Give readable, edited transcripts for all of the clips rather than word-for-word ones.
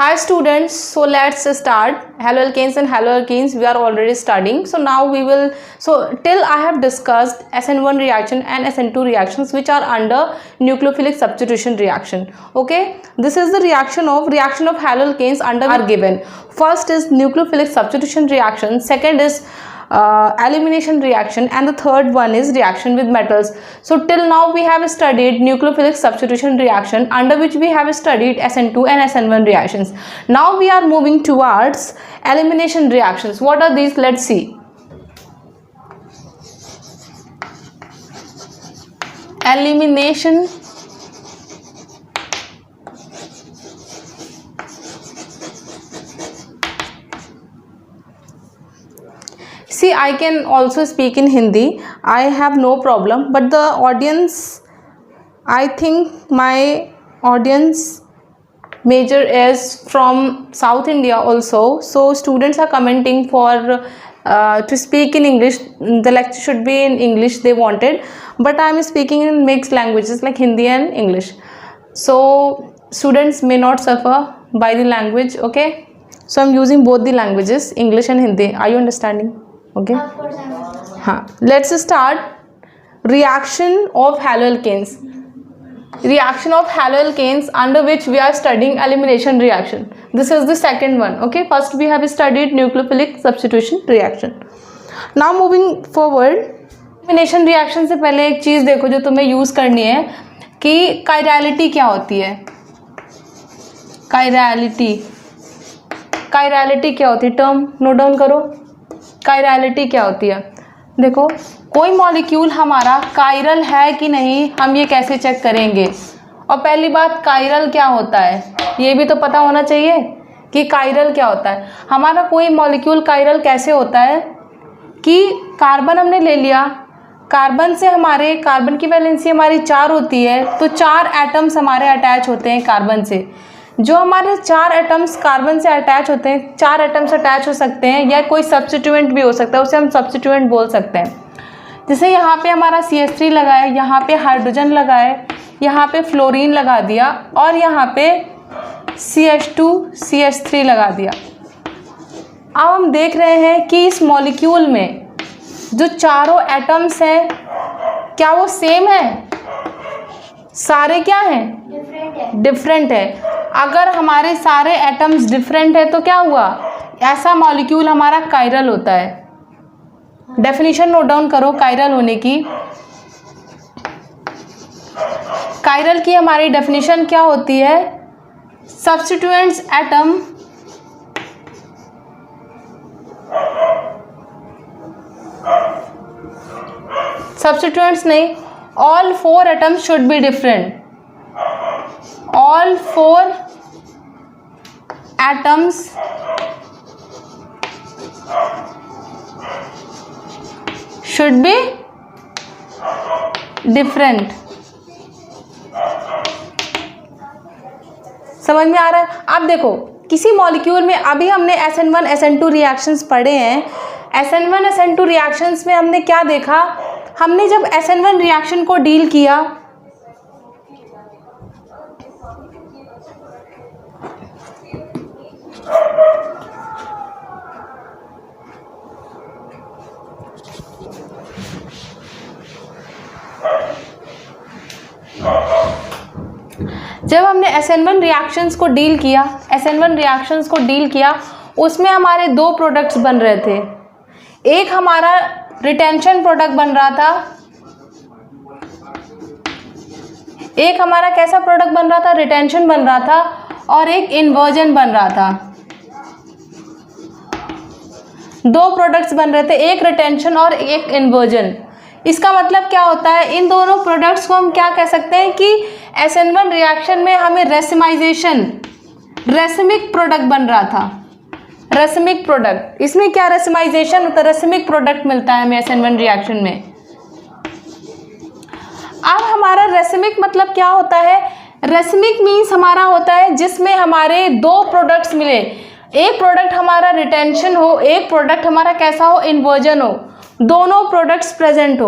Hi students, so let's start. Haloalkanes and haloalkenes we are already studying. So now we will, till I have discussed SN1 reaction and SN2 reactions which are under nucleophilic substitution reaction. Okay, this is the reaction of haloalkanes under are given. First is nucleophilic substitution reaction, second is elimination reaction, and the third one is reaction with metals. So till now we have studied nucleophilic substitution reaction, under which we have studied SN2 and SN1 reactions. Now we are moving towards elimination reactions. What are these? Let's see. Elimination See, I can also speak in Hindi. I have no problem. But the audience, I think my audience major is from South India also. So students are commenting for to speak in English. The lecture should be in English they wanted. But I am speaking in mixed languages like Hindi and English. So students may not suffer by the language. Okay. So I am using both the languages, English and Hindi. Are you understanding? Okay. Of course, I understand. हाँ, let's start reaction of haloalkanes. Reaction of haloalkanes under which we are studying elimination reaction. This is the second one. Okay, first we have studied nucleophilic substitution reaction. Now moving forward, elimination reaction से पहले एक चीज़ देखो जो तुम्हें use करनी है कि chirality क्या होती है. कायरलिटी क्या होती है? टर्म नोट डाउन करो. कायरलिटी क्या होती है? देखो, कोई मॉलिक्यूल हमारा कायरल है कि नहीं हम ये कैसे चेक करेंगे. और पहली बात, कायरल क्या होता है ये भी तो पता होना चाहिए कि कायरल क्या होता है. हमारा कोई मॉलिक्यूल कायरल कैसे होता है कि कार्बन हमने ले लिया, कार्बन से हमारे कार्बन की वैलेंसी हमारी 4 होती है, तो 4 एटम्स हमारे अटैच होते हैं कार्बन से. जो हमारे 4 एटम्स कार्बन से अटैच होते हैं, 4 एटम्स अटैच हो सकते हैं या कोई सब्स्टिट्यूएंट भी हो सकता है, उसे हम सब्स्टिट्यूएंट बोल सकते हैं. जैसे यहाँ पे हमारा CH3 लगा है, यहाँ पे हाइड्रोजन लगा है, यहाँ पे फ्लोरीन लगा दिया और यहाँ पे CH2 CH3 लगा दिया. अब हम देख रहे हैं कि इस मॉलिक्यूल में जो चारों एटम्स हैं क्या वो सेम है? सारे क्या हैं? डिफरेंट है. अगर हमारे सारे एटम्स डिफरेंट है तो क्या हुआ? ऐसा मॉलिक्यूल हमारा कायरल होता है. डेफिनेशन नोट डाउन करो कायरल होने की. कायरल की हमारी डेफिनेशन क्या होती है? सब्स्टिट्यूएंट्स एटम सब्स्टिट्यूएंट्स नहीं, all 4 atoms should be different. All 4 atoms should be different. समझ में आ रहा है? अब देखो, किसी मॉलिक्यूल में अभी हमने SN1 SN2 रिएक्शंस पढ़े हैं. SN1 SN2 रिएक्शंस में हमने क्या देखा? हमने जब SN1 रिएक्शन को डील किया SN1 रिएक्शंस को डील किया उसमें हमारे 2 प्रोडक्ट्स बन रहे थे. एक हमारा रिटेंशन प्रोडक्ट बन रहा था, एक हमारा कैसा प्रोडक्ट बन रहा था? रिटेंशन बन रहा था, और एक इन्वर्जन बन रहा था. 2 प्रोडक्ट्स बन रहे थे, एक रिटेंशन और एक इन्वर्जन. इसका मतलब क्या होता है? इन दोनों प्रोडक्ट्स को हम क्या कह सकते हैं कि SN1 रिएक्शन में हमें रेसिमिक प्रोडक्ट बन रहा था. रेसिमिक प्रोडक्ट, इसमें क्या रेसिमाइजेशन होता है? रेसिमिक प्रोडक्ट मिलता है हमें SN1 रिएक्शन में. अब हमारा रेसिमिक मतलब क्या होता है? रेसिमिक मीन्स हमारा होता है जिसमें हमारे 2 प्रोडक्ट्स मिले. एक प्रोडक्ट हमारा रिटेंशन हो, एक प्रोडक्ट हमारा कैसा हो? इन्वर्जन हो. दोनों प्रोडक्ट्स प्रेजेंट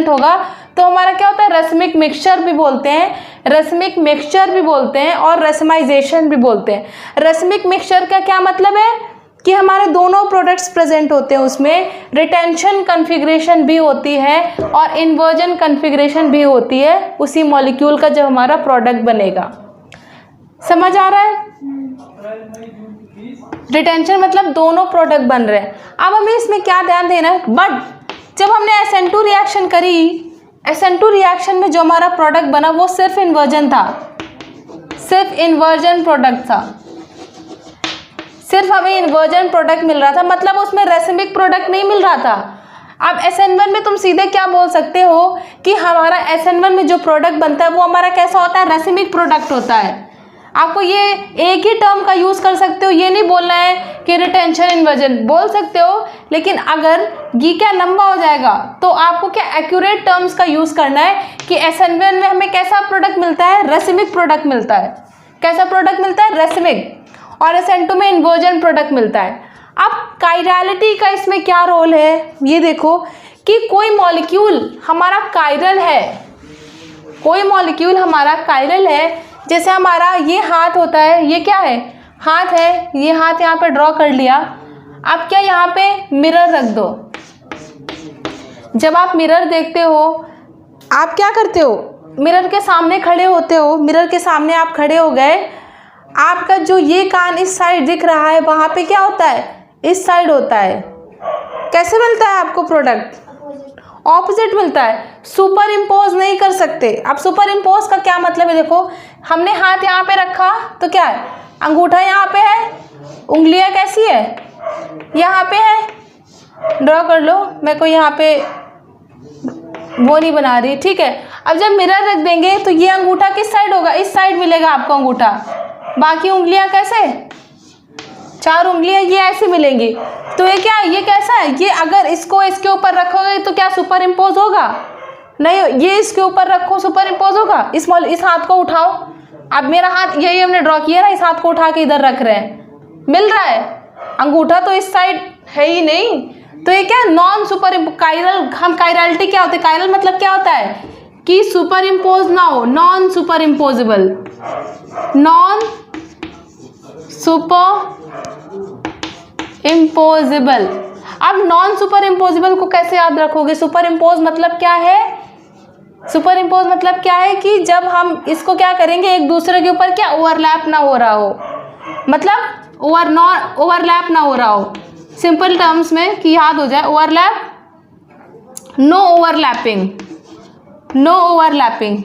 होगा तो हमारा क्या होता है, रसमिक मिक्सचर भी बोलते हैं, रसमिक मिक्सचर भी बोलते हैं और रसमाइजेशन भी बोलते हैं। रसमिक मिक्सचर का क्या मतलब है कि हमारे दोनों प्रोडक्ट्स प्रेजेंट होते हैं, उसमें रिटेंशन कन्फिग्रेशन भी होती है और इन्वर्जन कन्फिग्रेशन भी होती है उसी मॉलिक्यूल का जब हमारा प्रोडक्ट बनेगा। समझ आ रहा है? रिटेंशन मतलब दोनों प्रोडक्ट बन रहे हैं। अब हमें इसमें क्या ध्यान देना है, बट जब हमने SN2 रिएक्शन करी, SN2 रिएक्शन में जो हमारा प्रोडक्ट बना वो सिर्फ इन्वर्जन था, सिर्फ इन्वर्जन प्रोडक्ट था, सिर्फ हमें इन्वर्जन प्रोडक्ट मिल रहा था, मतलब उसमें रेसिमिक प्रोडक्ट नहीं मिल रहा था। अब SN1 में तुम सीधे क्या बोल सकते हो कि हमारा SN1 में जो प्रोडक्ट बनता है वो हमारा कैसा होता है, रेसिमिक प्रोडक्ट होता है। आपको ये एक ही टर्म का यूज़ कर सकते हो, ये नहीं बोलना है कि रिटेंशन इन्वर्जन बोल सकते हो, लेकिन अगर ये क्या लंबा हो जाएगा तो आपको क्या एक्यूरेट टर्म्स का यूज़ करना है कि SN1 में हमें कैसा प्रोडक्ट मिलता है, रेसिमिक प्रोडक्ट मिलता है। कैसा प्रोडक्ट मिलता है, रेसिमिक, और SN2 में इन्वर्जन प्रोडक्ट मिलता है। अब कायरलिटी का इसमें क्या रोल है, ये देखो कि कोई मॉलिक्यूल हमारा कायरल है, कोई मॉलिक्यूल हमारा कायरल है, जैसे हमारा ये हाथ होता है, ये क्या है, हाथ है, ये हाथ यहाँ पे ड्रॉ कर लिया। आप क्या यहाँ पे मिरर रख दो, जब आप मिरर देखते हो आप क्या करते हो, मिरर के सामने खड़े होते हो, मिरर के सामने आप खड़े हो गए, आपका जो ये कान इस साइड दिख रहा है वहाँ पे क्या होता है, इस साइड होता है। कैसे मिलता है आपको प्रोडक्ट, ऑपोजिट मिलता है, सुपर इम्पोज नहीं कर सकते। अब सुपर इम्पोज का क्या मतलब है, देखो हमने हाथ यहाँ पे रखा तो क्या है, अंगूठा यहाँ पे है, उंगलियाँ कैसी है, यहाँ पे है, ड्रॉ कर लो, मैं कोई यहाँ पे वो नहीं बना रही, ठीक है। अब जब मिरर रख देंगे तो ये अंगूठा किस साइड होगा, इस साइड मिलेगा आपको अंगूठा, बाकी उंगलियां कैसे, चार उंगलियां ये ऐसे मिलेंगी। तो ये क्या, ये कैसा है, ये अगर इसको इसके ऊपर रखोगे तो क्या सुपर इम्पोज होगा, नहीं, ये इसके ऊपर रखो सुपर इम्पोज होगा। इस हाथ को उठाओ, अब मेरा हाथ यही हमने ड्रॉ किया ना, इस हाथ को उठा के इधर रख रहे हैं, मिल रहा है, अंगूठा तो इस साइड है ही नहीं। तो ये क्या, नॉन सुपर कायरल, हम कायरलिटी क्या होते हैं, कायरल मतलब क्या होता है कि सुपर इम्पोज ना हो, non super imposable, non super imposable. अब नॉन सुपर इम्पोजेबल को कैसे याद रखोगे, सुपर इम्पोज मतलब क्या है, सुपर इम्पोज मतलब क्या है कि जब हम इसको क्या करेंगे, एक दूसरे के ऊपर क्या ओवरलैप ना हो रहा हो, मतलब ओवरलैप ना हो रहा हो, सिंपल टर्म्स में कि याद हो जाए, overlap, no overlapping, no overlapping.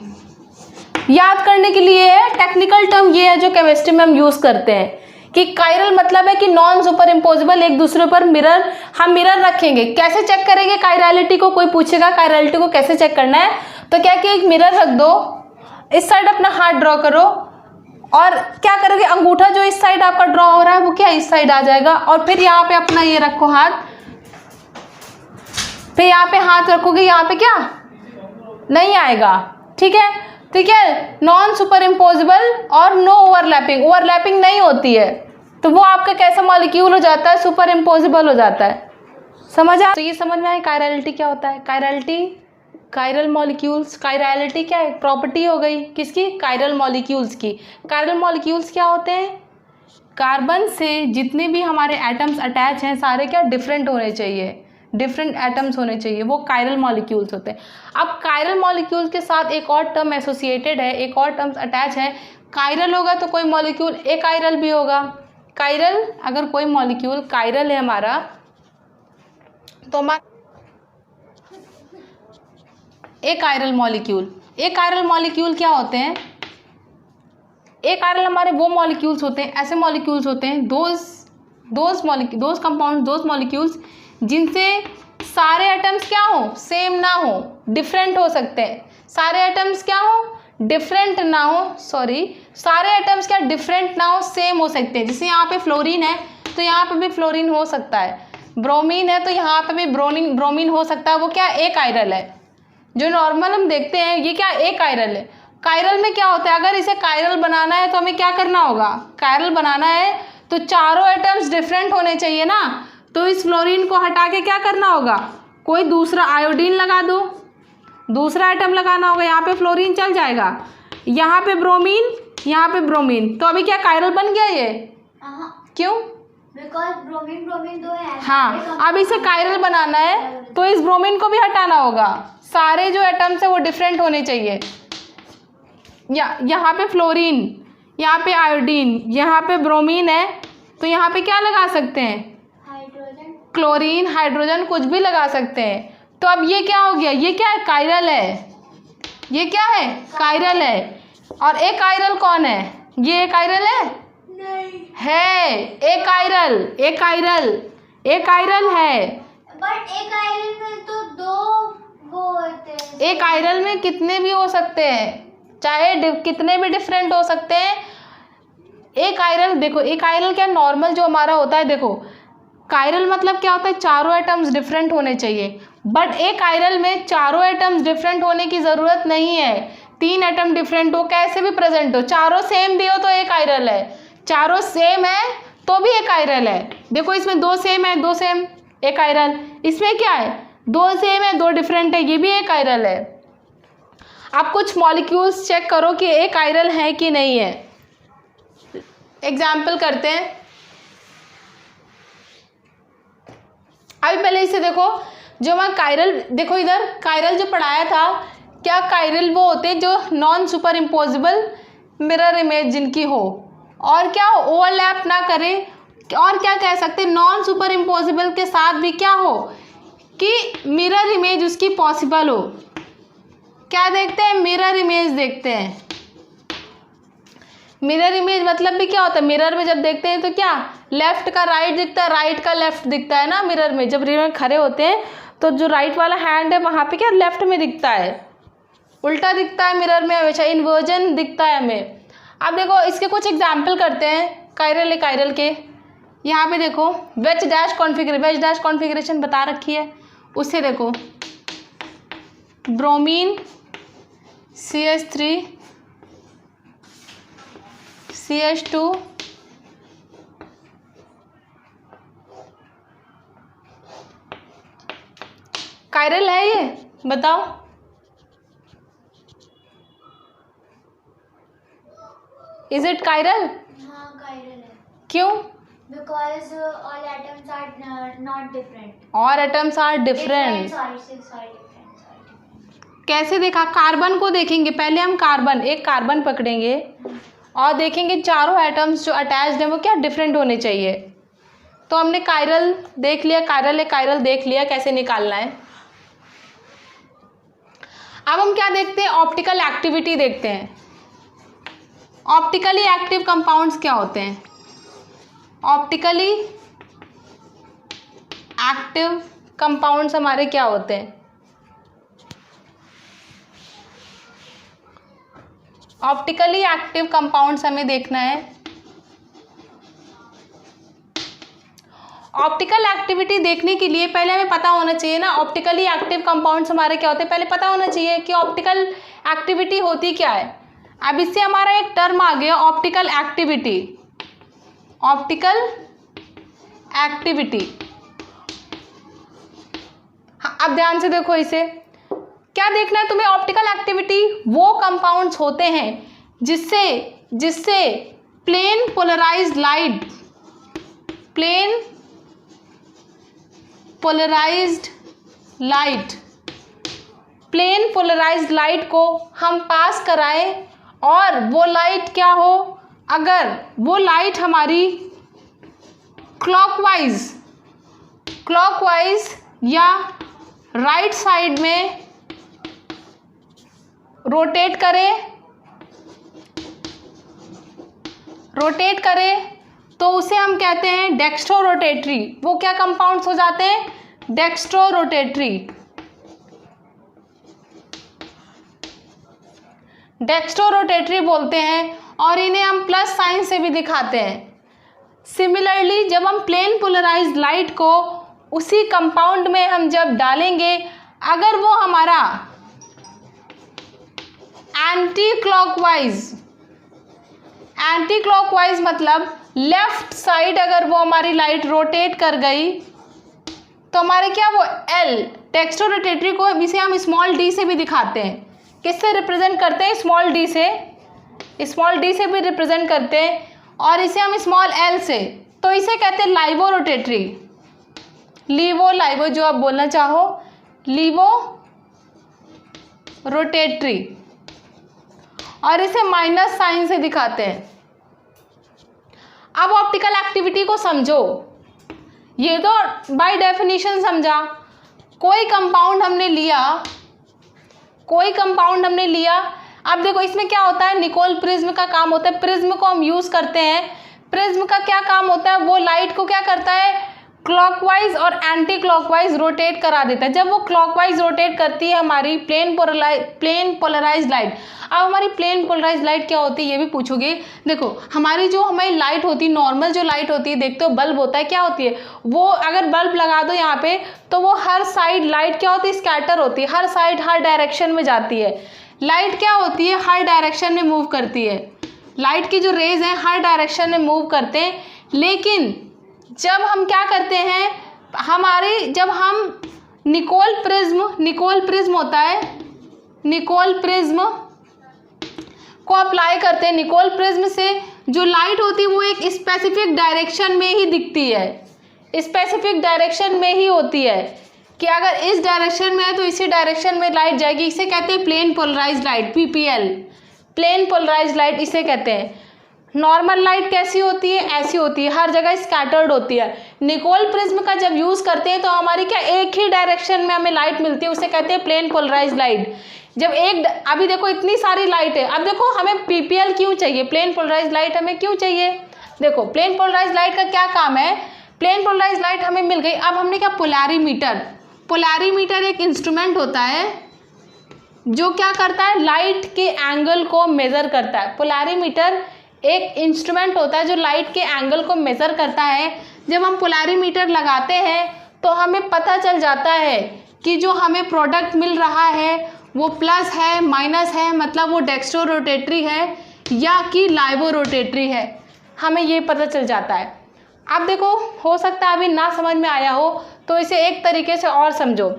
याद करने के लिए है, टेक्निकल टर्म ये है जो केमिस्ट्री में हम यूज़ करते हैं कि कायरल मतलब है कि नॉन सुपर इम्पोजेबल, एक दूसरे पर मिरर, हम मिरर रखेंगे, कैसे चेक करेंगे कायरलिटी को, कोई पूछेगा कायरलिटी को कैसे चेक करना है, तो क्या कि एक मिरर रख दो, इस साइड अपना हाथ ड्रॉ करो, और क्या करोगे, अंगूठा जो इस साइड आपका ड्रॉ हो रहा है वो क्या इस साइड आ जाएगा, और फिर यहाँ पे अपना ये रखो हाथ, फिर यहाँ पे हाथ रखोगे, यहाँ पे क्या नहीं आएगा, ठीक है, ठीक है, नॉन सुपर इम्पोजेबल और नो ओवरलैपिंग, ओवरलैपिंग नहीं होती है, तो वो आपका कैसा मॉलिक्यूल हो जाता है, सुपर इम्पोजेबल हो जाता है। समझ आ, तो ये समझ में आए कायरलिटी क्या होता है, कायरलिटी, कायरल मॉलिक्यूल्स, कायरलिटी क्या है, प्रॉपर्टी हो गई किसकी, कायरल मॉलिक्यूल्स की। कायरल मॉलिक्यूल्स क्या होते हैं, कार्बन से जितने भी हमारे एटम्स अटैच हैं सारे क्या डिफरेंट होने चाहिए, डिफरेंट एटम्स होने चाहिए, वो कायरल मॉलिक्यूल्स होते हैं। अब कायरल मॉलिक्यूल्स के साथ एक और टर्म एसोसिएटेड है, एक और टर्म्स अटैच है, कायरल होगा तो कोई मॉलिक्यूल एकायरल भी होगा। कायरल, अगर कोई मॉलिक्यूल कायरल है हमारा तो हमारा एकायरल मॉलिक्यूल, एकायरल मॉलिक्यूल क्या होते हैं, एकायरल हमारे वो मॉलिक्यूल्स होते हैं, ऐसे मॉलिक्यूल्स होते हैं, दोज कंपाउंड, दोज मॉलिक्यूल्स जिनसे सारे एटम्स क्या हो, सेम ना हो, डिफरेंट हो सकते हैं, सारे एटम्स क्या हो, डिफरेंट ना हो, सॉरी, सारे एटम्स क्या डिफरेंट ना हो, सेम हो सकते हैं। जैसे यहाँ पे फ्लोरीन है तो यहाँ पे भी फ्लोरीन हो सकता है, ब्रोमीन है तो यहाँ पे भी ब्रोमीन हो सकता है, वो क्या एकायरल है। जो नॉर्मल हम देखते हैं ये क्या एकायरल है। कायरल में क्या होता है, अगर इसे कायरल बनाना है तो हमें क्या करना होगा, कायरल बनाना है तो चारों एटम्स डिफरेंट होने चाहिए ना, तो इस फ्लोरीन को हटा के क्या करना होगा, कोई दूसरा आयोडीन लगा दो, दूसरा एटम लगाना होगा। यहाँ पे फ्लोरीन चल जाएगा, यहाँ पे ब्रोमीन, यहाँ पे ब्रोमीन। तो अभी क्या कायरल बन गया ये? क्यों? बिकॉज ब्रोमीन ब्रोमीन दो है। हाँ, अब इसे कायरल बनाना है तो इस ब्रोमीन को भी हटाना होगा। सारे जो एटम्स है वो डिफरेंट होने चाहिए। यहाँ पे फ्लोरीन, यहाँ पे आयोडीन, यहाँ पे ब्रोमीन है, तो यहाँ पे क्या लगा सकते हैं? हाइड्रोजन, क्लोरीन, हाइड्रोजन, कुछ भी लगा सकते हैं। तो अब ये क्या हो गया? ये क्या है? कायरल है। ये क्या है? कायरल है। और एक कायरल कौन है? ये एक कायरल है? नहीं है। एक कायरल, एक कायरल, एक कायरल है। बट एक आयरन में तो दो वो होते हैं। एक कायरल में कितने भी हो सकते हैं, चाहे कितने भी डिफरेंट हो सकते हैं। एक कायरल, देखो एक कायरल क्या नॉर्मल जो हमारा होता है, देखो कायरल मतलब क्या होता है? चारों एटम्स डिफरेंट होने चाहिए। बट एक कायरल में चारों एटम्स डिफरेंट होने की ज़रूरत नहीं है। 3 एटम डिफरेंट हो, कैसे भी प्रेजेंट हो, चारों सेम भी हो तो एक कायरल है। चारों सेम है तो भी एक कायरल है। देखो इसमें 2 सेम है, 2 सेम, एक कायरल। इसमें क्या है? 2 सेम है, 2 डिफरेंट है, ये भी एक कायरल है। आप कुछ मॉलिक्यूल्स चेक करो कि एक कायरल है कि नहीं है। एग्जाम्पल करते हैं। अभी पहले इसे देखो, जो मैं कायरल, देखो इधर कायरल जो पढ़ाया था, क्या कायरल वो होते हैं जो non super imposable mirror image जिनकी हो, और क्या ओवरलैप ना करे, और क्या कह सकते हैं, नॉन सुपर इम्पोजिबल के साथ भी क्या हो कि मिरर इमेज उसकी पॉसिबल हो। क्या देखते हैं? मिरर इमेज देखते हैं। मिरर इमेज मतलब भी क्या होता है? मिरर में जब देखते हैं तो क्या लेफ्ट का राइट दिखता है, राइट का लेफ्ट दिखता है ना। मिरर में जब मिरर में खड़े होते हैं तो जो राइट वाला हैंड है वहाँ पे क्या लेफ्ट में दिखता है, उल्टा दिखता है मिरर में, हमेशा इन्वर्जन दिखता है हमें। अब देखो इसके कुछ एग्जाम्पल करते हैं कायरल कायरल के। यहाँ पे देखो वेज डैश कॉन्फ़िगरेशन बता रखी है, उससे देखो ब्रोमीन CH3 CH2 कायरल है ये? बताओ। Is it chiral? हाँ कायरल है। क्यों? Because all atoms are not different. और एटम्स आर डिफरेंट। कैसे देखा? कार्बन को देखेंगे पहले हम, कार्बन, एक कार्बन पकड़ेंगे और देखेंगे चारों एटम्स जो अटैच्ड हैं वो क्या डिफरेंट होने चाहिए। तो हमने कायरल देख लिया, कायरल देख लिया, कैसे निकालना है। अब हम क्या देखते हैं? ऑप्टिकल एक्टिविटी देखते हैं। ऑप्टिकली एक्टिव कंपाउंड्स क्या होते हैं? ऑप्टिकली एक्टिव कंपाउंड्स हमारे क्या होते हैं? ऑप्टिकली एक्टिव कंपाउंड्स हमें देखना है। ऑप्टिकल एक्टिविटी देखने के लिए पहले हमें पता होना चाहिए ना ऑप्टिकली एक्टिव कंपाउंड्स हमारे क्या होते हैं। पहले पता होना चाहिए कि ऑप्टिकल एक्टिविटी होती क्या है। अब इससे हमारा एक टर्म आ गया ऑप्टिकल एक्टिविटी। ऑप्टिकल एक्टिविटी, हाँ अब ध्यान से देखो इसे। क्या देखना है तुम्हें? ऑप्टिकल एक्टिविटी वो कंपाउंड्स होते हैं जिससे प्लेन पोलराइज्ड लाइट को हम पास कराएं, और वो लाइट क्या हो, अगर वो लाइट हमारी क्लॉकवाइज या राइट साइड में रोटेट करे तो उसे हम कहते हैं डेक्स्ट्रो रोटेटरी। वो क्या कंपाउंड्स हो जाते हैं? डेक्स्ट्रो रोटेटरी बोलते हैं, और इन्हें हम प्लस साइन से भी दिखाते हैं। सिमिलरली जब हम प्लेन पोलराइज्ड लाइट को उसी कंपाउंड में हम जब डालेंगे, अगर वो हमारा एंटी क्लॉकवाइज मतलब लेफ्ट साइड अगर वो हमारी लाइट रोटेट कर गई तो हमारे क्या वो L डेक्स्ट्रो रोटेटरी को इसे हम स्मॉल d से भी दिखाते हैं। किससे रिप्रेजेंट करते हैं? स्मॉल d से, स्मॉल d से भी रिप्रेजेंट करते हैं, और इसे हम स्मॉल l से, तो इसे कहते हैं लाइवो रोटेटरी, लीवो लाइवो जो आप बोलना चाहो, लीवो रोटेटरी, और इसे माइनस साइन से दिखाते हैं। अब ऑप्टिकल एक्टिविटी को समझो, ये तो बाय डेफिनेशन समझा। कोई कंपाउंड हमने लिया, कोई कंपाउंड हमने लिया, अब देखो इसमें क्या होता है, निकोल प्रिज्म का काम होता है, प्रिज्म को हम यूज करते हैं। प्रिज्म का क्या काम होता है, वो लाइट को क्या करता है, क्लॉकवाइज और एंटी क्लॉकवाइज रोटेट करा देता है। जब वो क्लॉकवाइज रोटेट करती है हमारी प्लेन पोलराइज लाइट। अब हमारी प्लेन पोलराइज लाइट क्या होती है ये भी पूछोगे। देखो हमारी जो हमारी लाइट होती है, नॉर्मल जो लाइट होती है, देखते हो बल्ब होता है, क्या होती है वो, अगर बल्ब लगा दो यहाँ पे तो वो हर साइड लाइट क्या होती है, स्कैटर होती है, हर साइड हर डायरेक्शन में जाती है। लाइट क्या होती है, हर डायरेक्शन में मूव करती है। लाइट की जो रेज हैं हर डायरेक्शन में मूव करते हैं। लेकिन जब हम क्या करते हैं, जब हम निकोल प्रिज्म होता है, निकोल प्रिज्म को अप्लाई करते हैं, निकोल प्रिज्म से जो लाइट होती है वो एक स्पेसिफिक डायरेक्शन में ही दिखती है, स्पेसिफिक डायरेक्शन में ही होती है, कि अगर इस डायरेक्शन में है तो इसी डायरेक्शन में लाइट जाएगी। इसे कहते हैं plane polarised light, PPL, plane polarised light इसे कहते हैं। नॉर्मल लाइट कैसी होती है, ऐसी होती है, हर जगह स्कैटर्ड होती है। निकोल प्रिज्म का जब यूज़ करते हैं तो हमारी क्या एक ही डायरेक्शन में हमें लाइट मिलती है, उसे कहते हैं प्लेन पोलराइज्ड लाइट। जब अभी देखो इतनी सारी लाइट है, अब देखो हमें PPL क्यों चाहिए, प्लेन पोलराइज्ड लाइट हमें क्यों चाहिए। देखो प्लेन पोलराइज्ड लाइट का क्या काम है, प्लेन पोलराइज्ड लाइट हमें मिल गई। अब हमने क्या, पोलैरीमीटर एक इंस्ट्रूमेंट होता है जो क्या करता है, लाइट के एंगल को मेज़र करता है। पोलैरीमीटर एक इंस्ट्रूमेंट होता है जो लाइट के एंगल को मेज़र करता है। जब हम पोलैरीमीटर लगाते हैं तो हमें पता चल जाता है कि जो हमें प्रोडक्ट मिल रहा है वो प्लस है, माइनस है, मतलब वो डेक्स्ट्रो रोटेटरी है या कि लाइवो रोटेटरी है, हमें ये पता चल जाता है। अब देखो हो सकता है अभी ना समझ में आया हो तो इसे एक तरीके से और समझो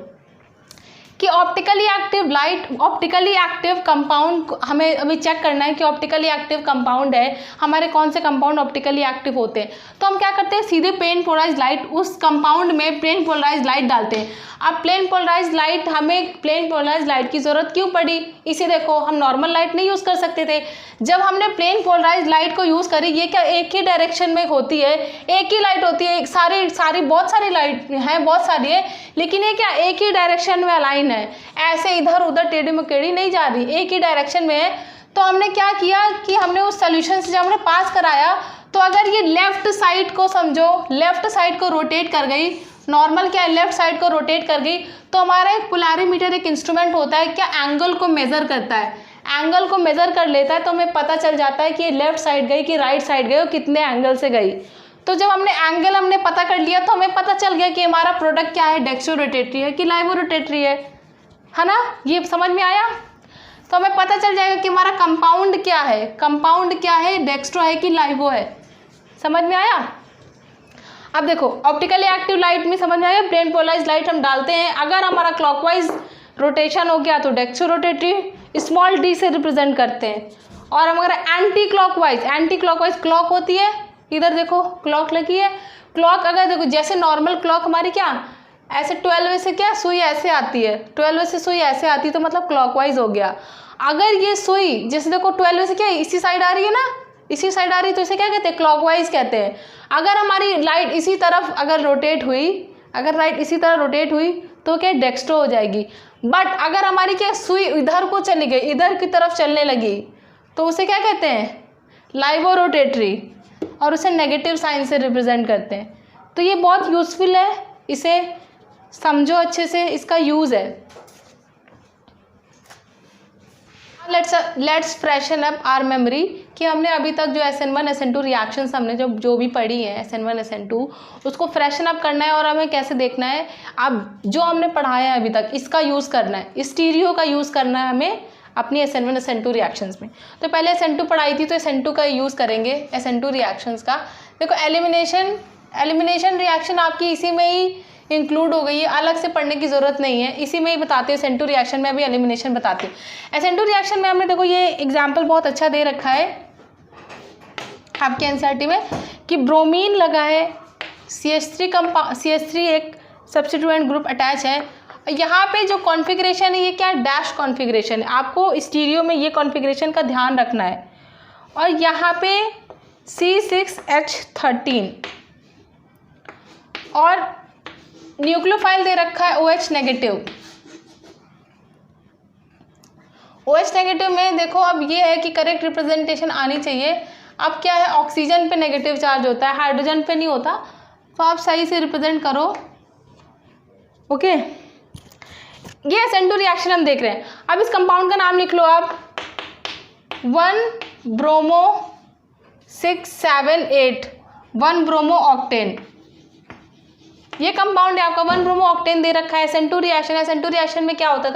कि optically active light, optically active compound हमें अभी चेक करना है कि ऑप्टिकली एक्टिव कंपाउंड है, हमारे कौन से कंपाउंड ऑप्टिकली एक्टिव होते हैं। तो हम क्या करते हैं, सीधे प्लेन पोलराइज्ड लाइट, उस कंपाउंड में प्लेन पोलराइज्ड लाइट डालते हैं। अब प्लेन पोलराइज्ड लाइट, हमें प्लेन पोलराइज्ड लाइट की ज़रूरत क्यों पड़ी, इसे देखो हम नॉर्मल लाइट नहीं यूज़ कर सकते थे। जब हमने प्लेन पोलराइज्ड लाइट को यूज़ करी, ये क्या एक ही डायरेक्शन में होती है, एक ही लाइट होती है, सारी बहुत सारी लाइट हैं, बहुत सारी है, लेकिन ये क्या एक ही डायरेक्शन में अलाइन है, ऐसे इधर उधर टेढ़ी मकेढ़ी नहीं जा रही, एक ही डायरेक्शन में है। तो हमने क्या किया कि हमने उस सोल्यूशन से जब हमने पास कराया तो अगर ये लेफ्ट साइड को समझो, लेफ्ट साइड को रोटेट कर गई, नॉर्मल क्या है लेफ्ट साइड को रोटेट कर गई, तो हमारा एक पोलैरीमीटर एक इंस्ट्रूमेंट होता है, क्या एंगल को मेज़र करता है, एंगल को मेज़र कर लेता है, तो हमें पता चल जाता है कि ये लेफ्ट साइड गई कि राइट साइड गई और कितने एंगल से गई। तो जब हमने एंगल हमने पता कर लिया तो हमें पता चल गया कि हमारा प्रोडक्ट क्या है, डेक्स्ट्रो रोटेटरी है कि लाइवो रोटेटरी है ना, ये समझ में आया। तो हमें पता चल जाएगा कि हमारा कंपाउंड क्या है, कंपाउंड क्या है, डेक्स्ट्रो है कि लाइवो है, समझ में आया। अब देखो ऑप्टिकली एक्टिव लाइट में समझ में आया, प्लेन पोलराइज्ड लाइट हम डालते हैं, अगर हमारा क्लॉकवाइज रोटेशन हो गया तो डेक्स्ट्रो रोटेटरी स्मॉल d से रिप्रेजेंट करते हैं। और हम अगर एंटी क्लॉकवाइज क्लॉक होती है, इधर देखो क्लॉक लगी है, क्लॉक अगर देखो जैसे नॉर्मल क्लॉक हमारी क्या ऐसे 12 से क्या सुई ऐसे आती है, 12 से सुई ऐसे आती है तो मतलब क्लॉकवाइज हो गया। अगर ये सुई जैसे देखो 12 से क्या इसी साइड आ रही है ना, इसी साइड आ रही है तो इसे क्या कहते हैं, क्लॉकवाइज कहते हैं। अगर हमारी लाइट इसी तरफ अगर रोटेट हुई, अगर लाइट इसी तरह रोटेट हुई तो क्या डेक्स्ट्रो हो जाएगी। बट अगर हमारी क्या सुई इधर को चली गई, इधर की तरफ चलने लगी तो उसे क्या कहते हैं, लाइवो रोटेटरी, और उसे नेगेटिव साइन से रिप्रेजेंट करते हैं। तो ये बहुत यूज़फुल है, इसे समझो अच्छे से, इसका यूज़ है। Let's freshen up our memory कि हमने अभी तक जो SN1 SN2 रिएक्शंस हमने जो भी पढ़ी हैं SN1 SN2 उसको फ्रेशन अप करना है और हमें कैसे देखना है, अब जो हमने पढ़ाया है अभी तक इसका यूज़ करना है, स्टीरियो का यूज़ करना है हमें अपनी SN1 SN2 रिएक्शंस में। तो पहले SN2 पढ़ाई थी तो SN2 का यूज़ करेंगे SN2 रिएक्शंस का। देखो एलिमिनेशन रिएक्शन आपकी इसी में ही इंक्लूड हो गई है, अलग से पढ़ने की ज़रूरत नहीं है, इसी में ही बताते हैं। SN2 रिएक्शन में अभी एलिमिनेशन बताते हैं। SN2 रिएक्शन में हमने देखो ये एग्जाम्पल बहुत अच्छा दे रखा है आपके एनसीईआरटी में कि ब्रोमीन लगा है, CH3 एक सब्स्टिट्यूएंट ग्रुप अटैच है। यहाँ पे जो कॉन्फ़िगरेशन है ये क्या डैश कॉन्फ़िगरेशन है, आपको स्टीरियो में ये कॉन्फ़िगरेशन का ध्यान रखना है। और यहाँ पे C6H13 और न्यूक्लियोफाइल दे रखा है OH नेगेटिव। OH नेगेटिव में देखो अब ये है कि करेक्ट रिप्रेजेंटेशन आनी चाहिए। अब क्या है, ऑक्सीजन पे नेगेटिव चार्ज होता है, हाइड्रोजन पे नहीं होता, तो आप सही से रिप्रेजेंट करो। ओके, ये SN2 रिएक्शन हम देख रहे हैं। अब इस कंपाउंड का नाम लिख लो आप, 1-ब्रोमो 678 1-ब्रोमो ऑक्टेन। ये कंपाउंड है आपका 1-ब्रोमो ऑक्टेन दे रखा है। SN2 रिएक्शन में क्या होता था,